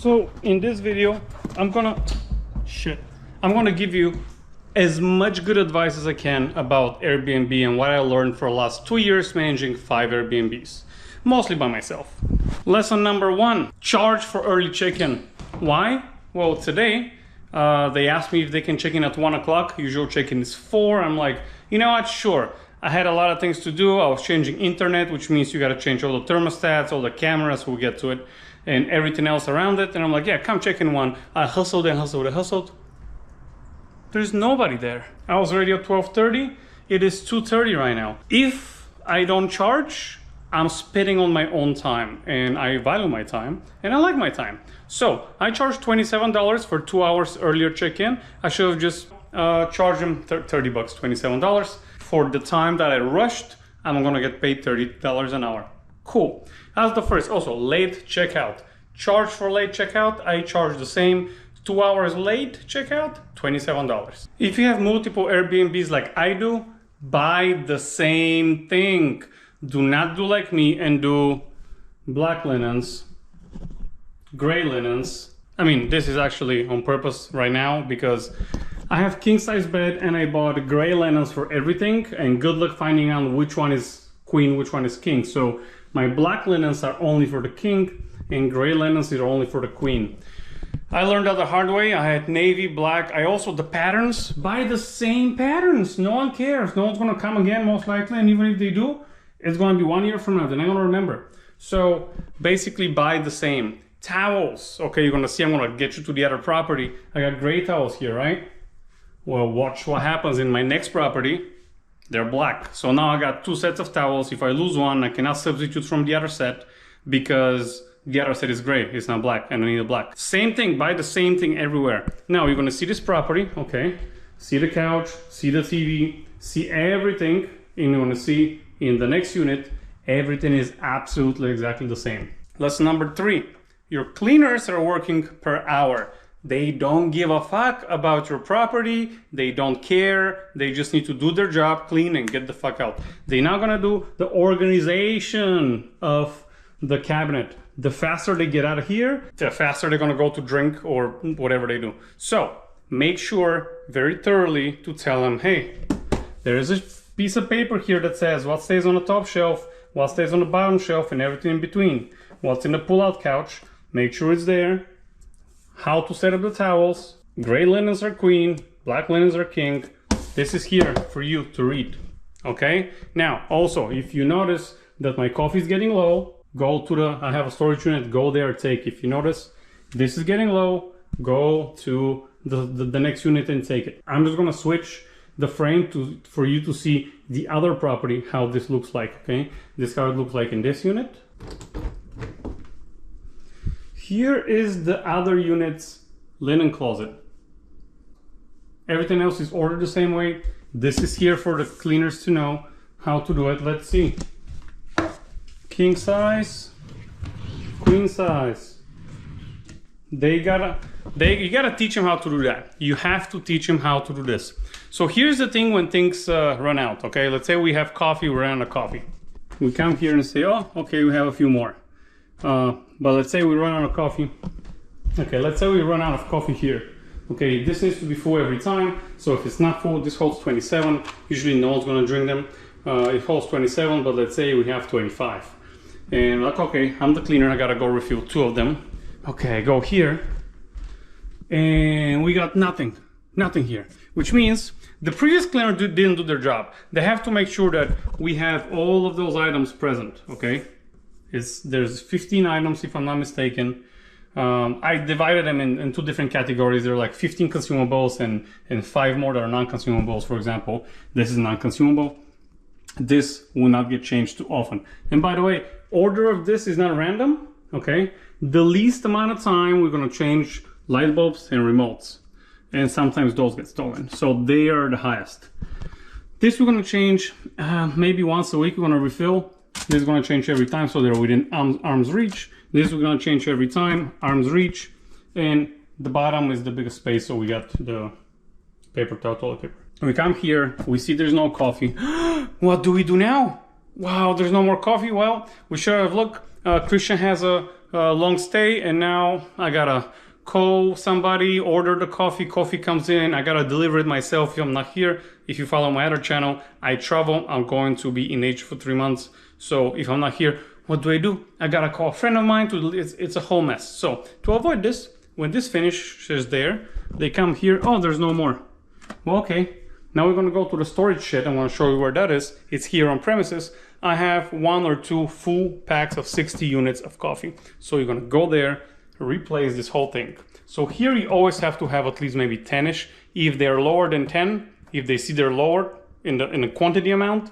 So in this video, I'm gonna give you as much good advice as I can about Airbnb and what I learned for the last 2 years managing 5 Airbnbs, mostly by myself. Lesson number 1, charge for early check-in. Why? Well, today they asked me if they can check in at 1 o'clock. Usual check-in is 4. I'm like, you know what, sure. I had a lot of things to do. I was changing internet, which means you got to change all the thermostats, all the cameras, we'll get to it, and everything else around it. And I'm like, yeah, come check in 1. I hustled and hustled and hustled. There's nobody there. I was ready at 12:30. It is 2:30 right now. If I don't charge, I'm spending on my own time, and I value my time, and I like my time. So I charged $27 for 2 hours earlier check-in. I should have just charged them $30, $27. For the time that I rushed, I'm gonna get paid $30 an hour. Cool. That's the first. Also, late checkout. Charge for late checkout, I charge the same. 2 hours late checkout, $27. If you have multiple Airbnbs like I do, buy the same thing. Do not do like me and do black linens, gray linens. I mean, this is actually on purpose right now because I have king size bed and I bought gray linens for everything, and good luck finding out which one is queen, which one is king. So my black linens are only for the king and gray linens are only for the queen. I learned that the hard way. I had navy, black. I also, the patterns, buy the same patterns. No one cares. No one's gonna come again most likely, and even if they do, it's gonna be 1 year from now. They're not gonna remember. So basically buy the same. Towels. Okay, you're gonna see, I'm gonna get you to the other property. I got gray towels here, right? Well, watch what happens in my next property. They're black. So now I got 2 sets of towels. If I lose one, I cannot substitute from the other set because the other set is gray, it's not black, and I need a black. Same thing, buy the same thing everywhere. Now you're gonna see this property, okay? See the couch, see the TV, see everything, and you're gonna see in the next unit, everything is absolutely exactly the same. Lesson number 3, your cleaners are working per hour. They don't give a fuck about your property, they don't care, they just need to do their job, clean, and get the fuck out. They're not gonna do the organization of the cabinet. The faster they get out of here, the faster they're gonna go to drink or whatever they do. So make sure very thoroughly to tell them, hey, there is a piece of paper here that says what stays on the top shelf, what stays on the bottom shelf, and everything in between. What's in the pull-out couch, make sure it's there. How to set up the towels. Gray linens are queen, black linens are king. This is here for you to read, okay? Now, also, if you notice that my coffee is getting low, go to the, I have a storage unit, go there, take. If you notice this is getting low, go to the next unit and take it. I'm just gonna switch the frame for you to see the other property, how this looks like, okay? This is how it looks like in this unit. Here is the other unit's linen closet. Everything else is ordered the same way. This is here for the cleaners to know how to do it. Let's see. King size, queen size. You gotta teach them how to do that. You have to teach them how to do this. So here's the thing when things run out, okay? Let's say we have coffee, we run out of coffee. We come here and say, oh, okay, we have a few more. But let's say we run out of coffee. Okay, let's say we run out of coffee here. Okay, this needs to be full every time. So if it's not full, this holds 27. Usually no one's gonna drink them. It holds 27, but let's say we have 25. And like, okay, I'm the cleaner, I gotta go refill 2 of them. Okay, I go here, and we got nothing here. Which means the previous cleaner didn't do their job. They have to make sure that we have all of those items present, okay? There's 15 items if I'm not mistaken. I divided them in 2 different categories. There are like 15 consumables and 5 more that are non-consumables, for example. This is non-consumable. This will not get changed too often. And by the way, order of this is not random, okay? The least amount of time we're gonna change light bulbs and remotes. And sometimes those get stolen. So they are the highest. This we're gonna change maybe once a week. We're gonna refill. This is gonna change every time, so they're within arm's reach. This we're gonna change every time, arm's reach. And the bottom is the biggest space, so we got the paper towel, toilet paper. We come here, we see there's no coffee. What do we do now? Wow, there's no more coffee. Well, we should have looked. Christian has a long stay, and now I gotta call somebody, order the coffee, coffee comes in, I gotta deliver it myself if I'm not here. If you follow my other channel, I travel, I'm going to be in Asia for 3 months. So if I'm not here, what do? I gotta call a friend of mine, it's a whole mess. So to avoid this, when this finishes there, they come here, oh, there's no more. Well, okay, now we're gonna go to the storage shed. I'm gonna show you where that is. It's here on premises. I have 1 or 2 full packs of 60 units of coffee. So you're gonna go there, replace this whole thing. So here you always have to have at least maybe 10-ish. If they're lower than 10, if they see they're lower in the quantity amount,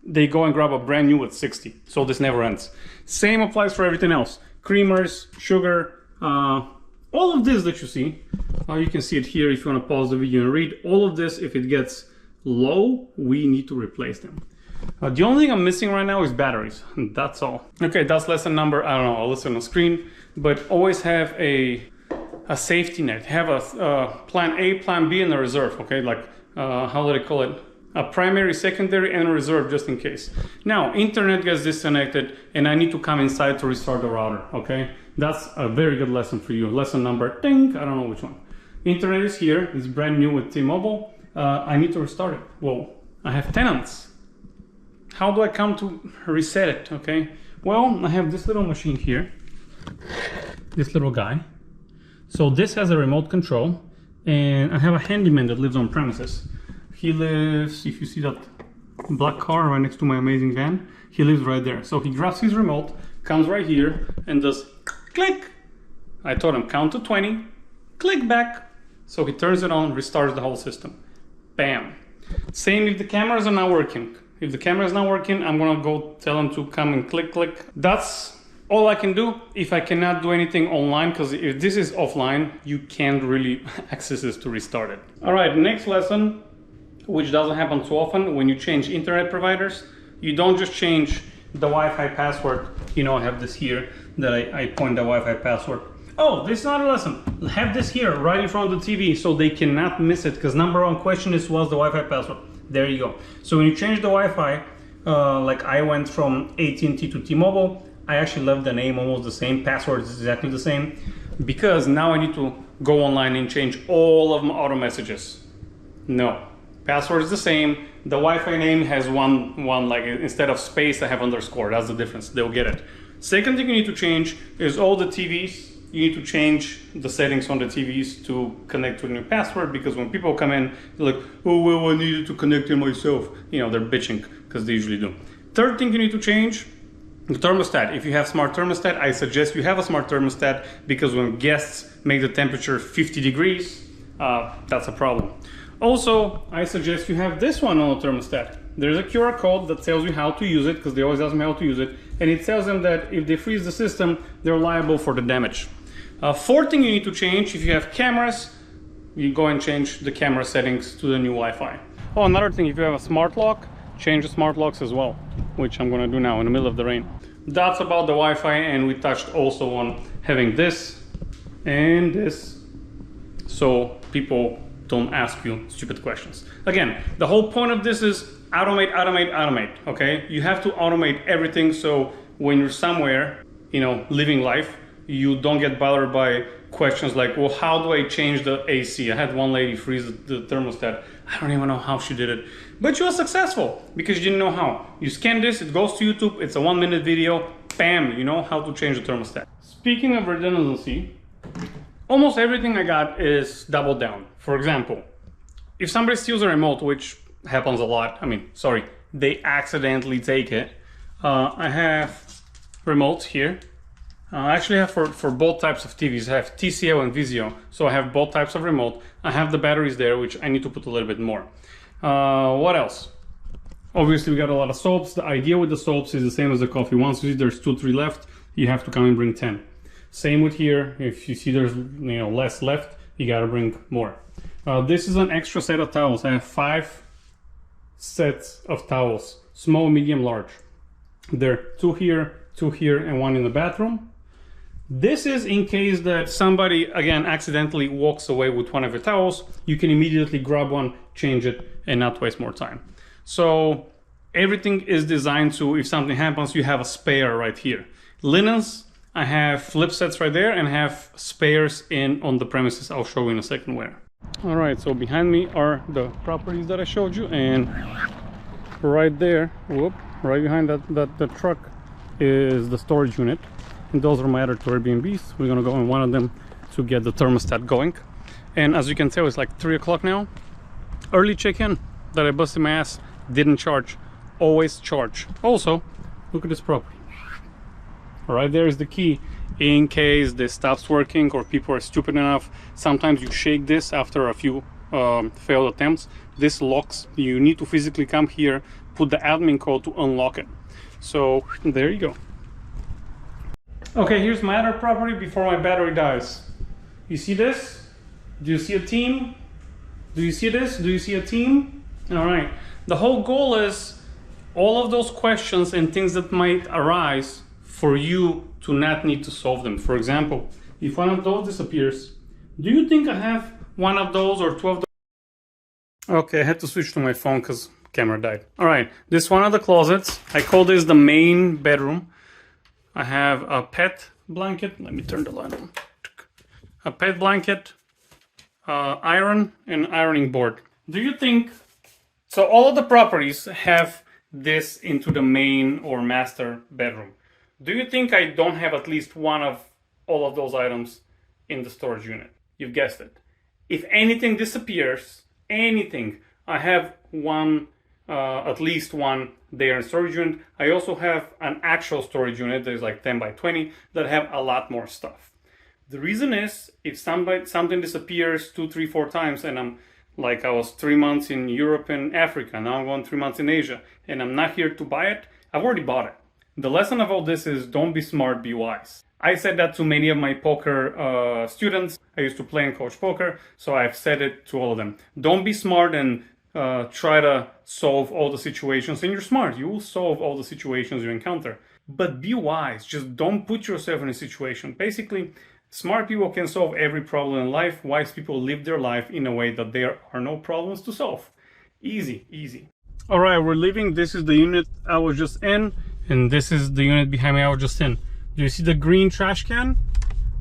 they go and grab a brand new at 60. So this never ends. Same applies for everything else. Creamers, sugar, all of this that you see, you can see it here if you want to pause the video and read. All of this, if it gets low, we need to replace them. The only thing I'm missing right now is batteries. That's all. Okay, that's lesson number, I don't know, I'll listen on the screen, but always have a safety net. Have a plan A, plan B, and a reserve, okay? Like, how do they call it? A primary, secondary, and a reserve just in case. Now, internet gets disconnected and I need to come inside to restart the router, okay? That's a very good lesson for you. Lesson number, ding, I don't know which one. Internet is here, it's brand new with T-Mobile. I need to restart it. Well, I have tenants. How do I come to reset it, okay? Well, I have this little machine here, this little guy. So this has a remote control, and I have a handyman that lives on premises. He lives, if you see that black car right next to my amazing van, he lives right there. So he grabs his remote, comes right here, and does click. I told him count to 20, click back. So he turns it on, restarts the whole system. Bam. Same if the cameras are not working. If the camera is not working, I'm gonna go tell him to come and click. That's all I can do. If I cannot do anything online, because if this is offline, you can't really access this to restart it. All right, next lesson, which doesn't happen too often, when you change internet providers, you don't just change the Wi-Fi password. You know, I have this here that I point the Wi-Fi password. Oh, this is not a lesson. Have this here right in front of the TV so they cannot miss it, because number one question is, what's the Wi-Fi password? There you go. So when you change the Wi-Fi, like I went from AT&T to T-Mobile, I actually left the name almost the same, password is exactly the same, because now I need to go online and change all of my auto messages. No, password is the same. The Wi-Fi name has one like instead of space, I have underscore. That's the difference. They'll get it. Second thing you need to change is all the TVs. You need to change the settings on the TVs to connect to a new password, because when people come in, they're like, oh, well, I needed to connect it myself. You know, they're bitching, because they usually do. Third thing you need to change, the thermostat. If you have smart thermostat, I suggest you have a smart thermostat, because when guests make the temperature 50 degrees, that's a problem. Also, I suggest you have this one on the thermostat. There's a QR code that tells you how to use it, because they always ask me how to use it, and it tells them that if they freeze the system, they're liable for the damage. Fourth thing you need to change, if you have cameras, you go and change the camera settings to the new Wi-Fi. Oh, another thing, if you have a smart lock, change the smart locks as well, which I'm gonna do now in the middle of the rain. That's about the Wi-Fi, and we touched also on having this and this, so people don't ask you stupid questions. Again, the whole point of this is automate, automate, automate, okay? You have to automate everything, so when you're somewhere, you know, living life, you don't get bothered by questions like, well, how do I change the AC? I had one lady freeze the thermostat. I don't even know how she did it, but she was successful because you didn't know how. You scan this, it goes to YouTube, it's a 1-minute video, bam, you know how to change the thermostat. Speaking of redundancy, almost everything I got is doubled down. For example, if somebody steals a remote, which happens a lot, they accidentally take it. I have remotes here. I actually have for both types of TVs. I have TCL and Vizio, so I have both types of remote. I have the batteries there, which I need to put a little bit more. What else? Obviously, we got a lot of soaps. The idea with the soaps is the same as the coffee. Once you see there's 2, 3 left, you have to come and bring 10. Same with here. If you see there's less left, you gotta bring more. This is an extra set of towels. I have 5 sets of towels, small, medium, large. There are 2 here, and 1 in the bathroom. This is in case that somebody, again, accidentally walks away with one of your towels. You can immediately grab one, change it, and not waste more time. So everything is designed so if something happens, you have a spare right here. Linens, I have flip sets right there and have spares in on the premises. I'll show you in a second where. All right, so behind me are the properties that I showed you, and right there, right behind that truck is the storage unit, and those are my other two Airbnbs. We're gonna go in one of them to get the thermostat going. And as you can tell, it's like 3 o'clock now. Early check-in that I busted my ass, didn't charge. Always charge. Also, look at this property. Right there is the key in case this stops working or people are stupid enough. Sometimes you shake this after a few failed attempts. This locks. You need to physically come here, put the admin code to unlock it. So there you go. Okay, here's my other property before my battery dies. You see this? Do you see a team? Do you see this? Do you see a team? All right. The whole goal is all of those questions and things that might arise for you to not need to solve them. For example, if one of those disappears, do you think I have one of those or 12? Okay, I had to switch to my phone because camera died. All right, this one of the closets. I call this the main bedroom. I have a pet blanket. Let me turn the light on. A pet blanket, iron, and ironing board. Do you think, so all of the properties have this into the main or master bedroom. Do you think I don't have at least one of all of those items in the storage unit? You've guessed it. If anything disappears, anything, I have one, at least one there in storage unit. I also have an actual storage unit that is like 10 by 20 that have a lot more stuff. The reason is if something disappears 2, 3, 4 times, and I'm like, I was 3 months in Europe and Africa, now I'm going 3 months in Asia, and I'm not here to buy it, I've already bought it. The lesson of all this is don't be smart, be wise. I said that to many of my poker students. I used to play and coach poker, so I've said it to all of them. Don't be smart and try to solve all the situations. And you're smart, you will solve all the situations you encounter. But be wise, just don't put yourself in a situation. Basically, smart people can solve every problem in life. Wise people live their life in a way that there are no problems to solve. Easy, easy. All right, we're leaving. This is the unit I was just in, and this is the unit behind me I was just in. Do you see the green trash can?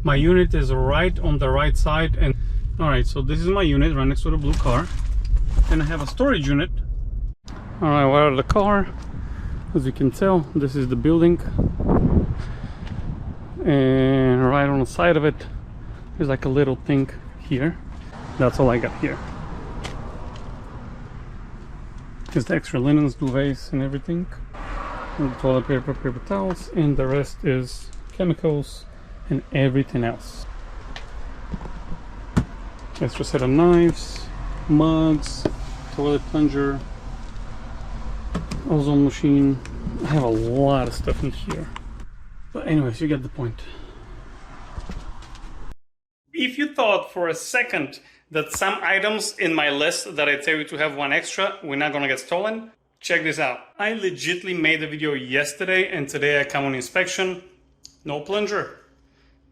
My unit is right on the right side. And all right, so this is my unit right next to the blue car. And I have a storage unit. All right, we're out of the car. As you can tell, this is the building. And right on the side of it, there's like a little thing here. That's all I got here. Just extra linens, duvets, and everything. And toilet paper, paper towels, and the rest is chemicals and everything else. Extra set of knives, mugs, toilet plunger, ozone machine. I have a lot of stuff in here. But anyways, you get the point. If you thought for a second that some items in my list that I tell you to have one extra, we're not gonna get stolen, check this out. I legitimately made the video yesterday and today I come on inspection, no plunger.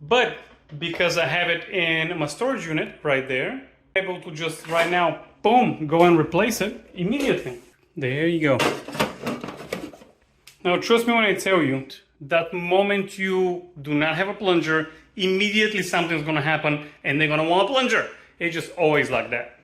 But because I have it in my storage unit right there, I'm able to just right now, boom, go and replace it immediately. There you go. Now trust me when I tell you, that moment you do not have a plunger, immediately something's gonna happen and they're gonna want a plunger. It's just always like that.